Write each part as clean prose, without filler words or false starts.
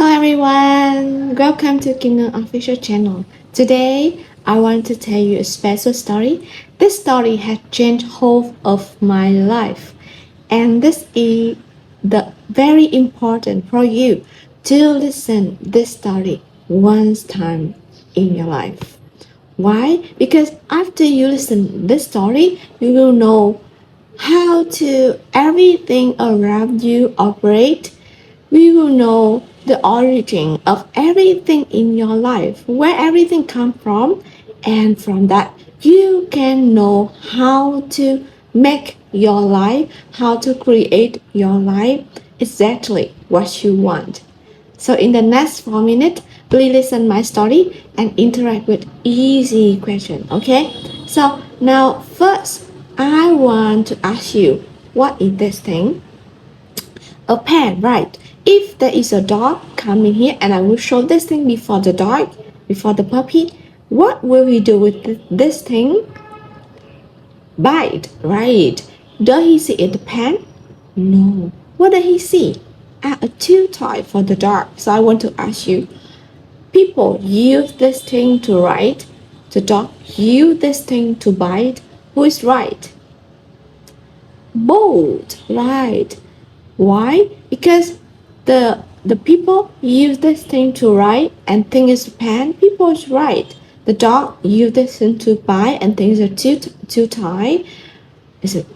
Hello everyone, welcome to Ngân official channel. Today I want to tell you a special story. This story has changed whole of my life, and this is the very important for you to listen this story one time in your life. Why? Because after you listen this story, you will know how to everything around you operate. We will know the origin of everything in your life, where everything comes from, and from that you can know how to make your life, how to create your life exactly what you want. So in the next 4 minutes, please listen my story and interact with easy question, okay? So now first, I want to ask you, what is this thing? A pen, right? If there is a dog coming here and I will show this thing before the dog, before the puppy, what will we do with this thing? Bite, right? Does he see the pen? No. What does he see? A chew toy for the dog. So I want to ask you, people use this thing to write, the dog use this thing to bite. Who is right? Both, right? Why? Because the people use this thing to write and think it's a pen. People is right. The dog use this thing to bite and think it's a too tie. Is it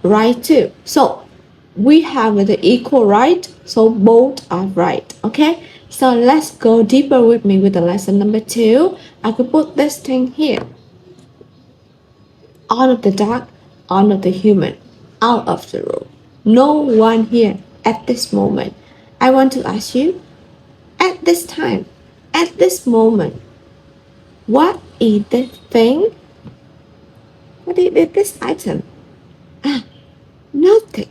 right too? So we have the equal right. So both are right. Okay. So let's go deeper with me with the lesson number 2. I could put this thing here. Out of the dog, out of the human, out of the room. No one here at this moment. I want to ask you, at this time, at this moment, what is the thing? What is this item? Nothing.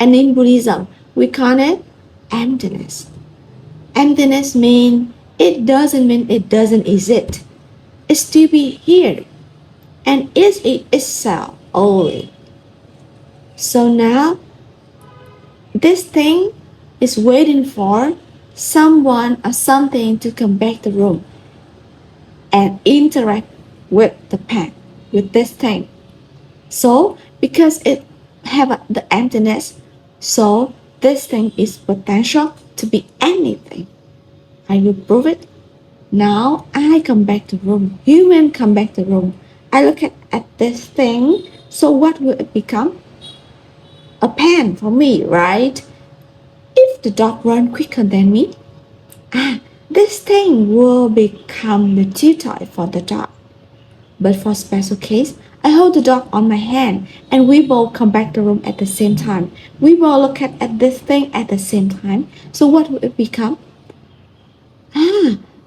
And in Buddhism, we call it emptiness. Emptiness means it doesn't exist. It's to be here. And it's itself only. So now, this thing is waiting for someone or something to come back to the room and interact with the pen, with this thing. So, because it have the emptiness, so this thing is potential to be anything. I will prove it. Now I come back to the room. Human come back to the room. I look at this thing. So what will it become? A pen for me, right? If the dog runs quicker than me, this thing will become the chew toy for the dog. But for special case, I hold the dog on my hand and we both come back to the room at the same time. We both look at this thing at the same time. So what will it become?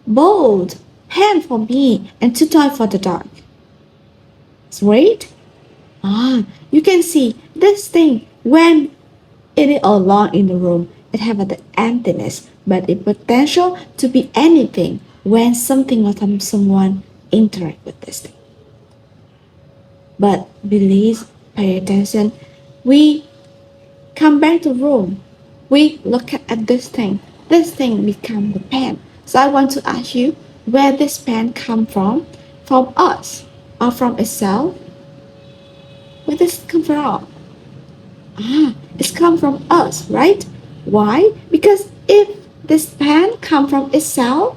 Both. Pen for me and chew toy for the dog. Great. You can see this thing when it is alone in the room, it has the emptiness, but it potential to be anything when something or someone interact with this thing. But please pay attention. We come back to the room. We look at this thing. This thing become the pen. So I want to ask you, where this pen come from? From us or from itself? Where does it come from? It's come from us, right? Why? Because if this pen come from itself,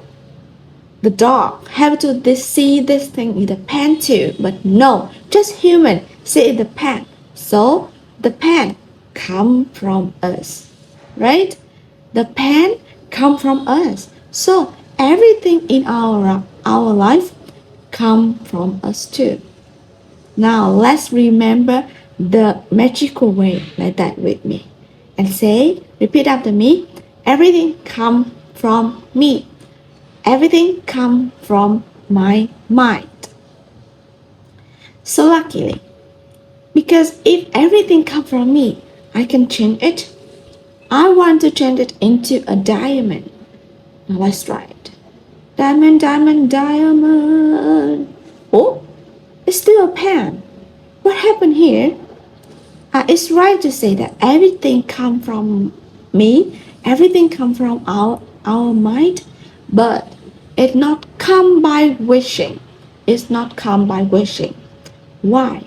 the dog have to see this thing in the pen too. But no, just human see in the pen. So the pen come from us, right? The pen come from us. So everything in our life come from us too. Now let's remember the magical way like that with me. And say, repeat after me, everything come from me. Everything come from my mind. So luckily, because if everything come from me, I can change it. I want to change it into a diamond. Now let's try it. Diamond, diamond, diamond. Oh, it's still a pen. What happened here? It's right to say that everything come from me. Everything come from our mind, but it's not come by wishing. It's not come by wishing. Why?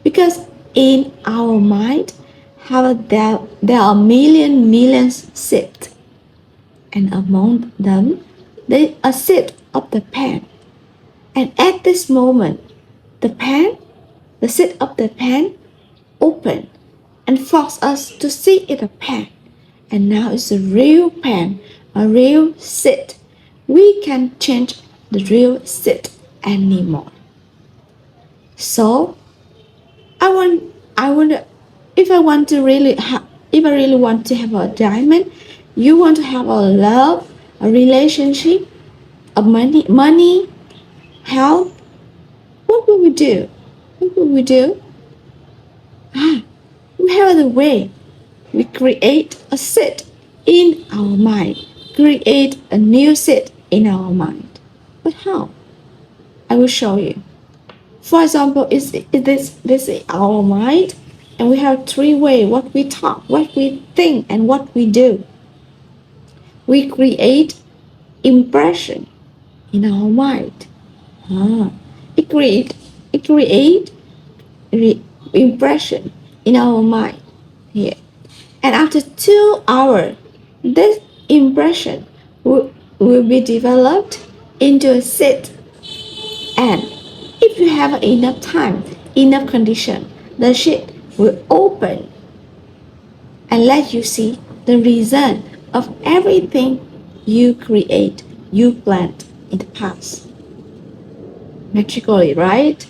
Because in our mind, there are millions seeds, and among them, there is a seed of the pen. And at this moment, the seed of the pen, open and force us to see it a pen. And now it's a real pen, a real seed. We can change the real seed anymore. So I wonder if I really want to have a diamond, you want to have a love, a relationship, a money, health. What will we do? What will we do? We have the way. We create a seed in our mind. Create a new seed in our mind. But how? I will show you. For example, this is our mind, and we have three ways: what we talk, what we think, and what we do. We create impression in our mind. It create impression in our mind here. And after 2 hours, this impression will be developed into a seed. And if you have enough time, enough condition, the seed will open and let you see the result of everything you create, you planned in the past. Magically, right?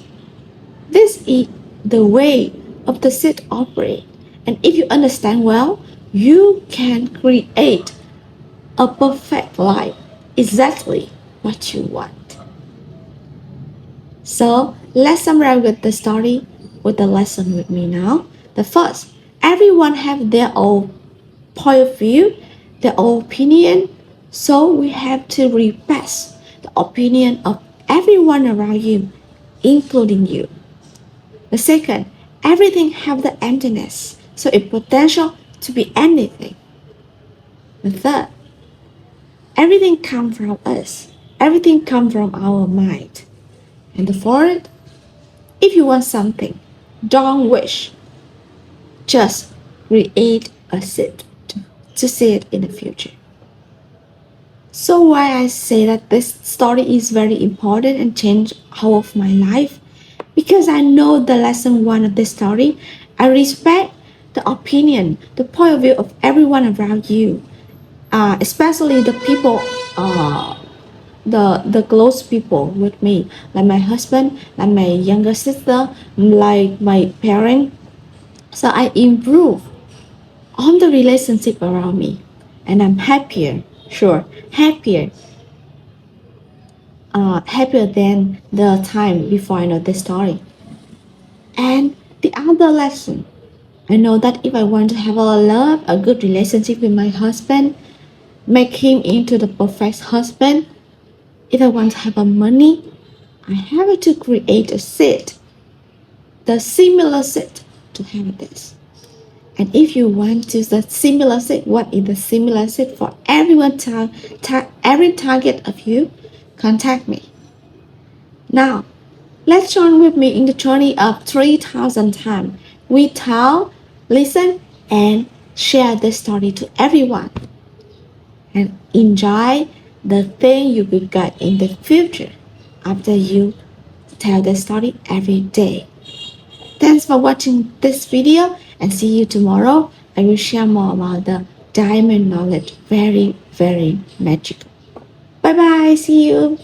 This is the way of the seed operate. And if you understand well, you can create a perfect life, exactly what you want. So let's summarize with the story, with the lesson with me now. The first, everyone have their own point of view, their own opinion. So we have to respect the opinion of everyone around you, including you. The second, everything have the emptiness, so it's potential to be anything. The third, everything comes from us. Everything comes from our mind. And the fourth, if you want something, don't wish. Just create a seed to see it in the future. So why I say that this story is very important and changed all of my life? Because I know the lesson one of this story. I respect the opinion, the point of view of everyone around you, especially the people, the close people with me, like my husband, like my younger sister, like my parents. So I improve on the relationship around me, and I'm happier, happier than the time before I know this story. And the other lesson, I know that if I want to have a good relationship with my husband, make him into the perfect husband, if I want to have money, I have to create a seed, the similar seed to have this. And if you want to the similar seed, what is the similar seed for everyone, every target of you, contact me. Now, let's join with me in the journey of 3,000 times. We tell, listen, and share this story to everyone. And enjoy the thing you will get in the future after you tell the story every day. Thanks for watching this video, and see you tomorrow. I will share more about the diamond knowledge. Very, very magical. Bye bye. See you.